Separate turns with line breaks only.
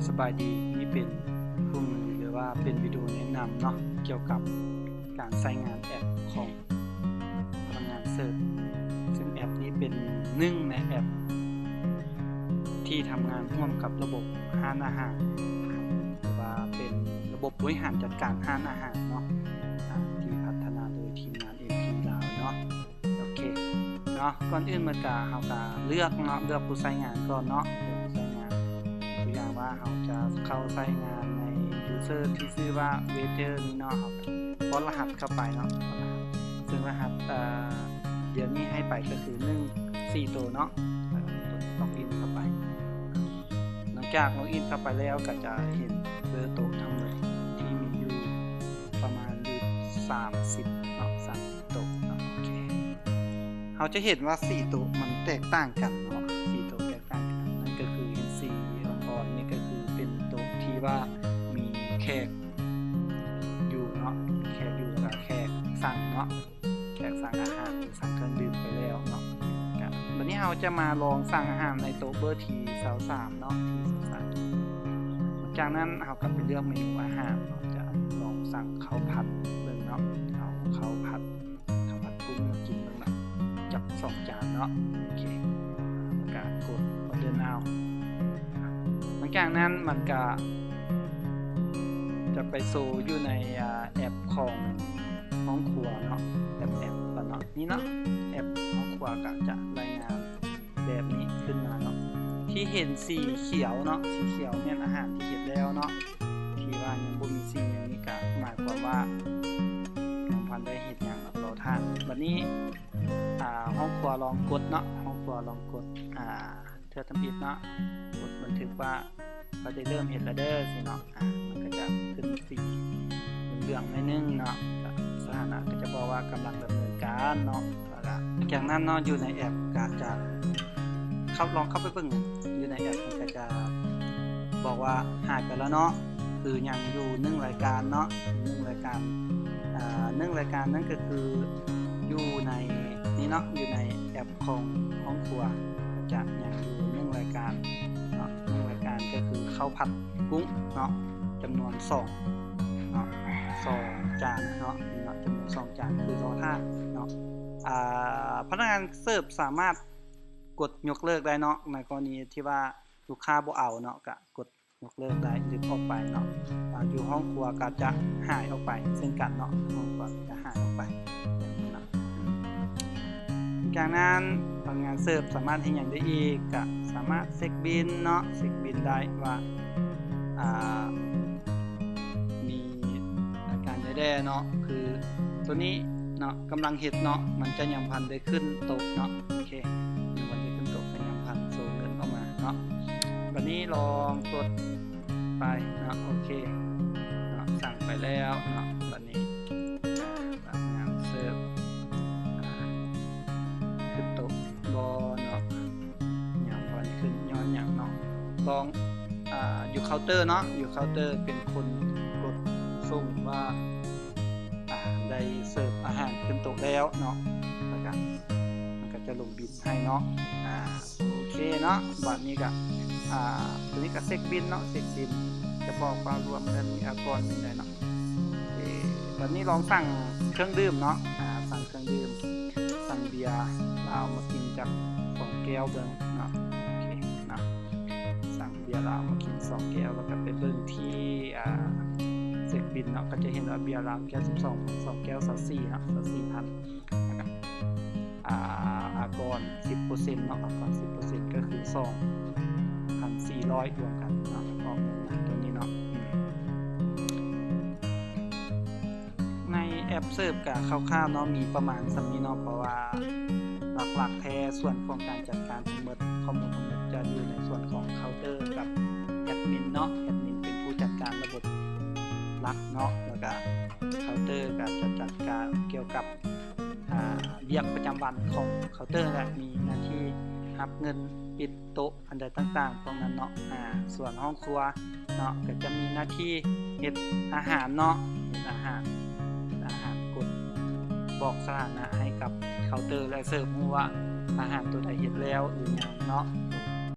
สบายดีนี่เป็นคู่มือหรือว่าเป็นวิดีโอแนะนำเนาะเกี่ยวกับการใช้งานแอปของพนักงานเสิร์ฟซึ่งแอปนี้เป็นหนึ่งในแอปที่ทำงานร่วมกับระบบร้านอาหารหรือว่าเป็นระบบบริหารจัดการร้านอาหารเนาะที่พัฒนาโดยทีมงาน MP ลาวเนาะโอเคเนาะก่อนอื่นเมื่อกาเฮาก็เลือกเนาะเลือกผู้ใช้งานก่อนเนาะเลือกผู้ใช้งานตัวอย่างว่าเฮาจะเข้าใช้งานใน user ที่ชื่อว่า waiter นี่เนาะครับป้อนรหัสเข้าไปเนาะซึ่งรหัสเดี๋ยวนี้ให้ไปก็คือ4ตัวเนาะล็อกอินเข้าไปหลังจากล็อกอินเข้าไปแล้วก็จะเห็นเบอร์โต๊ะทั้งหมดที่มีอยู่ประมาณอยู่30เนาะ30โต๊ะเนาะโอเคเราจะเห็นว่า4โต๊ะมันแตกต่างกันเนาะ4โต๊ะแตกต่างกันนั่นก็คือเห็นสีอ่อนๆนี่ก็คือเป็นโต๊ะที่ว่ามีแขกอยู่เนาะแขกอยู่แล้วก็แขกสั่งเนาะแขกสั่งอาหารหรือสั่งเครื่องดื่มไปแล้วเนาะวันนี้เราจะมาลองสั่งอาหารในโต๊ะเบอร์ที23เนาะที23จากนั้นเราก็ไปเลือกเมนูอาหารเนาะจะลองสั่งข้าวผัดเบิ่งเนาะเอาข้าวผัดกุ้งมากินเบิ่งเนาะจับ2 จานเนาะโอเคแล้วก็กดออเดอร์นาวหลังจากนั้นมันก็จะไปโซอยู่ในแอปของห้องครัวเนาะแอปเนาะนี่เนาะแอปห้องครัวก็จะรายงานแบบนี้ขึ้นมาเนาะที่เห็นสีเขียวเนาะสีเขียวเนี่ยอาหารที่เห็นแล้วเนาะที่ว่ายังบ่มีสีอย่างนี้ก็หมายความว่าน้องพันได้เห็นอย่างรอทานวันนี้ห้องครัวลองกดเนาะห้องครัวลองกดเธอทำอิฐเนาะกดบันทึกว่าเขาจะเริ่มเห็นแล้วเด้อสิเนาะมันก็จะขึ้นสีเหลืองๆนิดนึงเนาะสถานะก็จะบอกว่ากำลังดำเนินการเนาะจากนั้นเนาะอยู่ในแอปก็จะลองเข้าไปเบิ่งอยู่ในแอปมันก็จะบอกว่าหายไปแล้วเนาะคือยังอยู่1รายการเนาะ1รายการ1รายการนั่นก็คืออยู่ในนี้เนาะอยู่ในแอปของห้องครัวก็จะยังอยู่1รายการเนาะ1รายการก็คือข้าวผัดกุ้งเนาะจำนวน2เนาะ2 จานเนาะจำนวน2 จานคือรอท่าเนาะพนักงานเสิร์ฟสามารถกดยกเลิกได้เนาะในกรณีที่ว่าลูกค้าบ่เอาเนาะก็กดยกเลิกได้หรือออกไปเนาะอยู่ห้องครัวก็จะหายออกไปเช่นกันเนาะห้องครัวจะหายออกไปจากนั้นพนักงานเสิร์ฟสามารถเฮ็ดหยังได้อีกก็สามารถเช็คบิลเนาะเช็คบิลได้ว่ามีอาการใดๆเนาะคือตัวนี้เนาะกำลังเฮ็ดเนาะมันจะยังพันได้ขึ้นโต๊ะเนาะโอเควันนี้ขึ้นโต๊ะก็ยังพันโซเงินออกมาเนาะวันนี้ลองกดไปเนาะโอเคเนาะสั่งไปแล้วเนาะวันนี้พนักงานเสิร์ฟขึ้นโต๊ะบอเนาะยังพันขึ้นย้อนอย่างเนาะลองอยู่เคาน์เตอร์เนาะอยู่เคาน์เตอร์เป็นคนกดส่งว่าได้เสิร์ฟอาหารขึ้นโต๊ะแล้วเนาะแล้วก็มันก็จะลงบิลให้เนาะโอเคเนาะบัดนี้ก็ตัวนี้ก็เช็คบิลเนาะเช็คบิลจะบอกว่ารวมเงินมีอากรมีอะไรเนาะบัดนี้ลองสั่งเครื่องดื่มเนาะสั่งเครื่องดื่มสั่งเบียร์เรามากินจาก2 แก้วเบิ่งเนาะโอเคเนาะสั่งเบียร์เรามากิน2 แก้วแล้วก็ไปเบิ่งที่เช็คบิลเนาะก็จะเห็นว่าเบียร์รามแก้ว12 แก้ว24เนาะ24,000นะครับอากร 10% เนาะอากร 10% ก็คือ 2,400 รวมกันเนาะออกตัวนี้เนาะในแอปเสิร์ฟกับคร่าวๆเนาะมีประมาณสำนี้เนาะเพราะว่าหลักๆแท้ส่วนของการจัดการทั้งหมดข้อมูลทั้งหมดจะอยู่ในส่วนของเคาน์เตอร์กับแอดมินเนาะแอดมินเป็นผู้จัดการระบบหลักเนาะแล้วก็เคาน์เตอร์ก็จะจัดการเกี่ยวกับเรียกประจำวันของเคาน์เตอร์และมีหน้าที่รับเงินปิดโต๊ะอันใดต่างๆตรงนั้นเนาะส่วนห้องครัวเนาะก็จะมีหน้าที่เฮ็ดอาหารเนาะเฮ็ดอาหารกดบอกสถานะให้กับเคาน์เตอร์และเสิร์ฟว่าอาหารตัวใดเฮ็ดแล้วหรือยังเนาะ